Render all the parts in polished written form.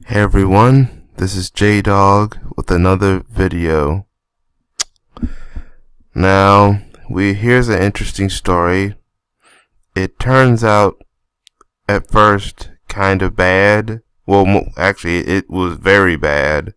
Hey everyone, this is J-Dog with another video. Now, here's an interesting story. It turns out at first kind of bad. Well, actually, it was very bad,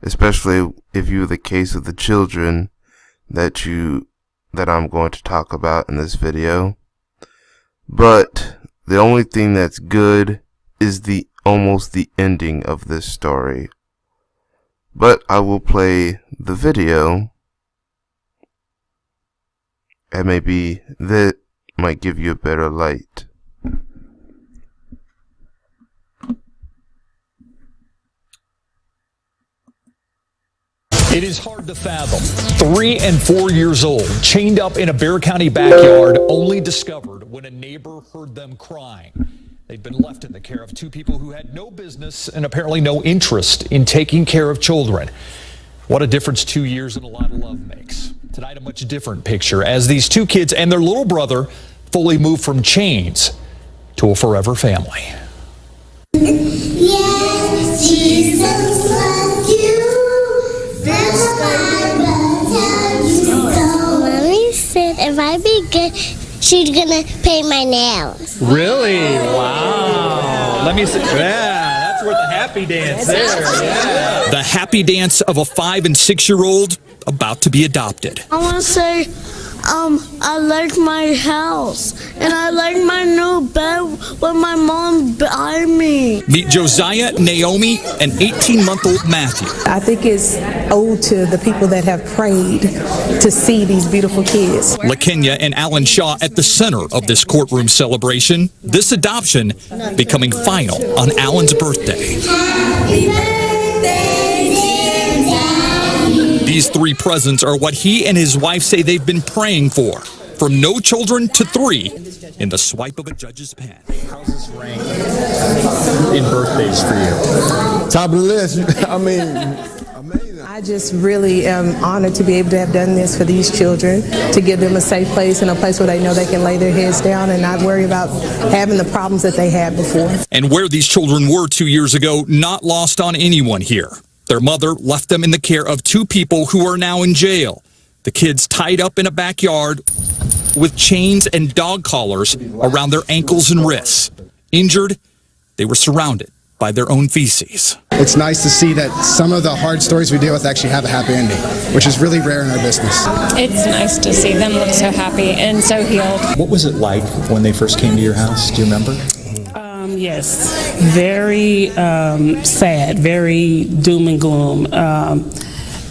especially if you were the case of the children that I'm going to talk about in this video. But the only thing that's good is almost the ending of this story. But I will play the video, and maybe that might give you a better light. It is hard to fathom. 3 and 4 years old, chained up in a Bexar County backyard, only discovered when a neighbor heard them crying. They'd been left in the care of two people who had no business and apparently no interest in taking care of children. What a difference 2 years and a lot of love makes. Tonight, a much different picture as these two kids and their little brother fully moved from chains to a forever family. Yes, Jesus loves you. That's why I tell you so. Mommy said if I be good, she's gonna paint my nails. Really? Wow. Let me see. Yeah, that's where the happy dance there. Yeah. The happy dance of a 5 and 6 year old about to be adopted. I want to say, I like my house, and I like my new bed with my mom behind me. Meet Josiah, Naomi, and 18-month-old Matthew. I think it's owed to the people that have prayed to see these beautiful kids. LaKenya and Alan Shaw at the center of this courtroom celebration. This adoption becoming final on Alan's birthday. Happy birthday, dear Daddy. These 3 presents are what he and his wife say they've been praying for. From no children to 3 in the swipe of a judge's pen. How's this rank in birthdays for you? Top of the list. I mean, amazing. I just really am honored to be able to have done this for these children, to give them a safe place and a place where they know they can lay their heads down and not worry about having the problems that they had before. And where these children were 2 years ago, not lost on anyone here. Their mother left them in the care of 2 people who are now in jail. The kids tied up in a backyard with chains and dog collars around their ankles and wrists. Injured, they were surrounded by their own feces. It's nice to see that some of the hard stories we deal with actually have a happy ending, which is really rare in our business. It's nice to see them look so happy and so healed. What was it like when they first came to your house? Do you remember? Yes, very sad, very doom and gloom.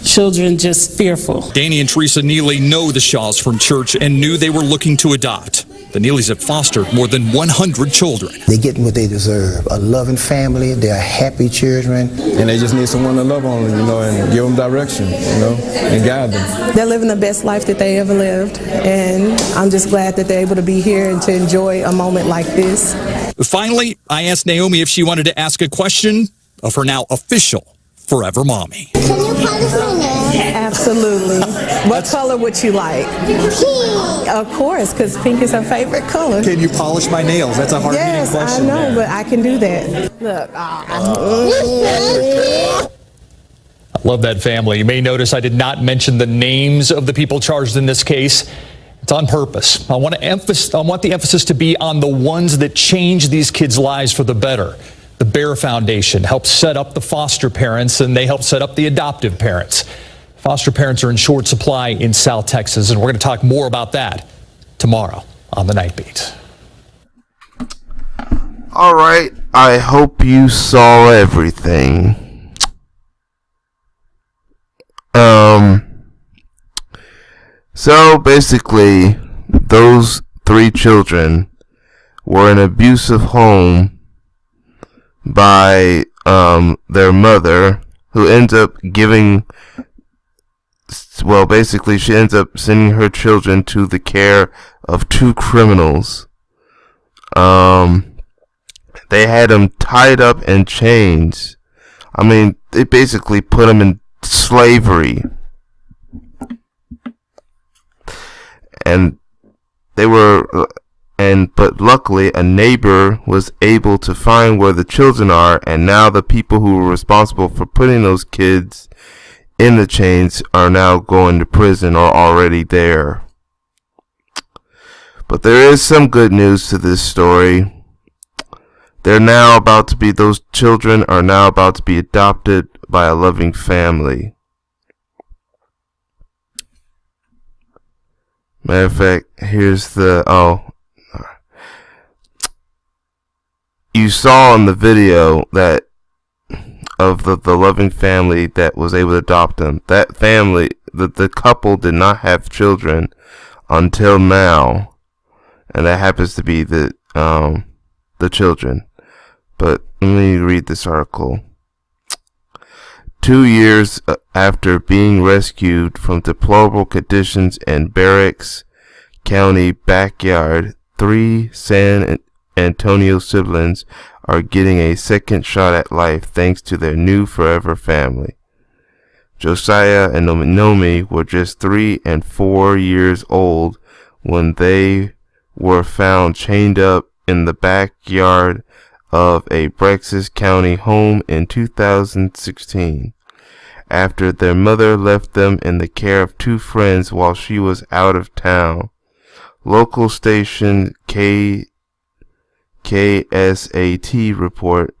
Children just fearful. Danny and Teresa Neely know the Shaws from church and knew they were looking to adopt. The Neelys have fostered more than 100 children. They're getting what they deserve, a loving family, they're happy children. And they just need someone to love on them, and give them direction, and guide them. They're living the best life that they ever lived, and I'm just glad that they're able to be here and to enjoy a moment like this. Finally, I asked Naomi if she wanted to ask a question of her now official forever mommy. Can you polish my nails? Absolutely. What color would you like? Pink. Of course, because pink is her favorite color. Can you polish my nails? That's a hard-hitting question. Yes, I know, but I can do that. Look. I love that family. You may notice I did not mention the names of the people charged in this case. It's on purpose. I want the emphasis to be on the ones that change these kids' lives for the better. The Bear Foundation helps set up the foster parents, and they help set up the adoptive parents. Foster parents are in short supply in South Texas, and we're going to talk more about that tomorrow on The Night Beat. All right, I hope you saw everything. So basically, those 3 children were in an abusive home by their mother, who ends up she ends up sending her children to the care of 2 criminals. They had them tied up in chains. I mean, they basically put them in slavery. And they were But luckily a neighbor was able to find where the children are, and now the people who were responsible for putting those kids in the chains are now going to prison or already there. But there is some good news to this story. Those children are now about to be adopted by a loving family. Matter of fact, here's you saw in the video that of the loving family that was able to adopt them. That family, the couple did not have children until now, and that happens to be the children. But let me read this article. 2 years after being rescued from deplorable conditions in Berks County backyard, 3 San Antonio siblings are getting a second shot at life thanks to their new forever family. Josiah and Naomi were just 3 and 4 years old when they were found chained up in the backyard of a Berks County home in 2016, after their mother left them in the care of 2 friends while she was out of town. Local station KSAT report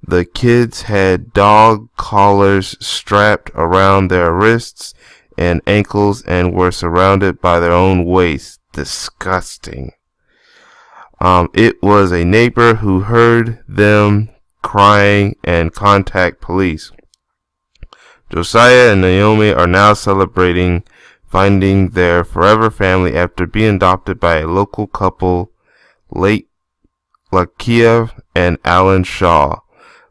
the kids had dog collars strapped around their wrists and ankles and were surrounded by their own waists. Disgusting. It was a neighbor who heard them crying and contacted police. Josiah and Naomi are now celebrating finding their forever family after being adopted by a local couple, Lakia and Alan Shaw.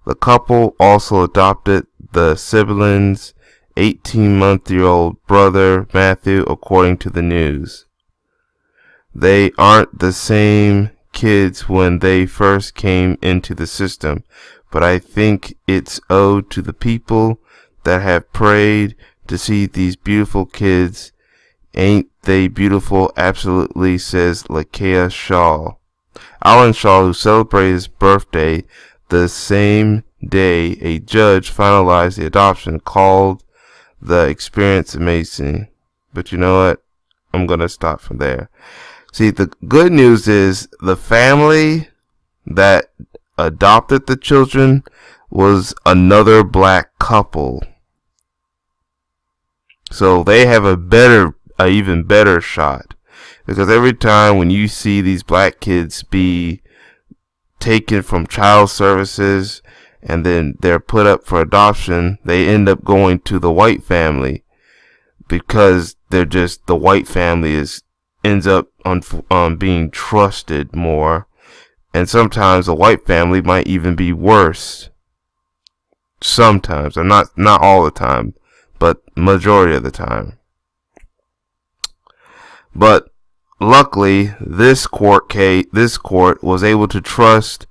The couple also adopted the siblings' 18-month-old brother, Matthew, according to the news. They aren't the same kids when they first came into the system, but I think it's owed to the people that have prayed to see these beautiful kids. Ain't they beautiful? Absolutely, says Lakia Shaw. Alan Shaw, who celebrated his birthday the same day a judge finalized the adoption, called the experience amazing. But you know what? I'm going to stop from there. See, the good news is the family that adopted the children was another black couple. So they have a even better shot. Because every time when you see these black kids be taken from child services and then they're put up for adoption, they end up going to the white family because the white family ends up being trusted more, and sometimes the white family might even be worse. Sometimes, or not all the time, but majority of the time. But luckily, this court was able to trust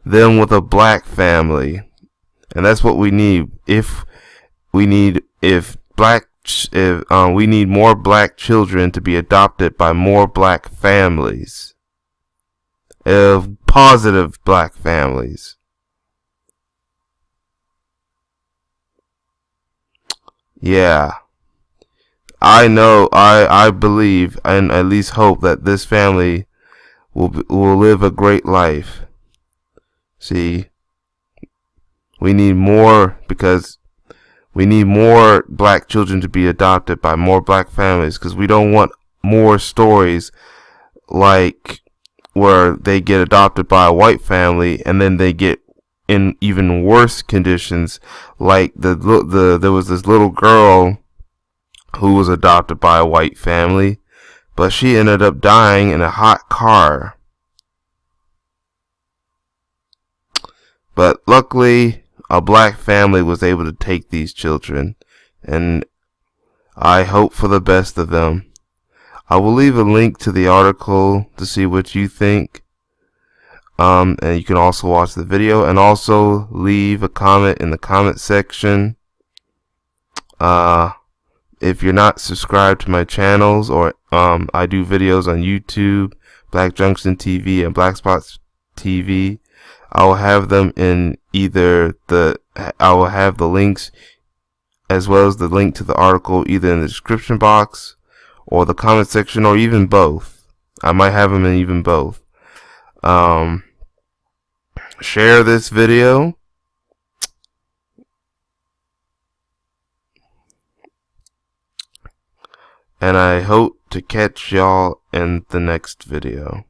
them with a black family, and that's what we need. We need more black children to be adopted by more black families, of positive black families. Yeah. I know, I believe, and at least hope that this family will live a great life. See, we need more, because we need more black children to be adopted by more black families, because we don't want more stories like where they get adopted by a white family and then they get in even worse conditions, like there was this little girl who was adopted by a white family, but she ended up dying in a hot car. But luckily, a black family was able to take these children, and I hope for the best of them. I will leave a link to the article to see what you think. And you can also watch the video, and also leave a comment in the comment section. If you're not subscribed to my channels, or I do videos on YouTube, Black Junction TV and Black Spots TV. I will have them in I will have the links as well as the link to the article either in the description box or the comment section, or even both. I might have them in even both. Share this video. And I hope to catch y'all in the next video.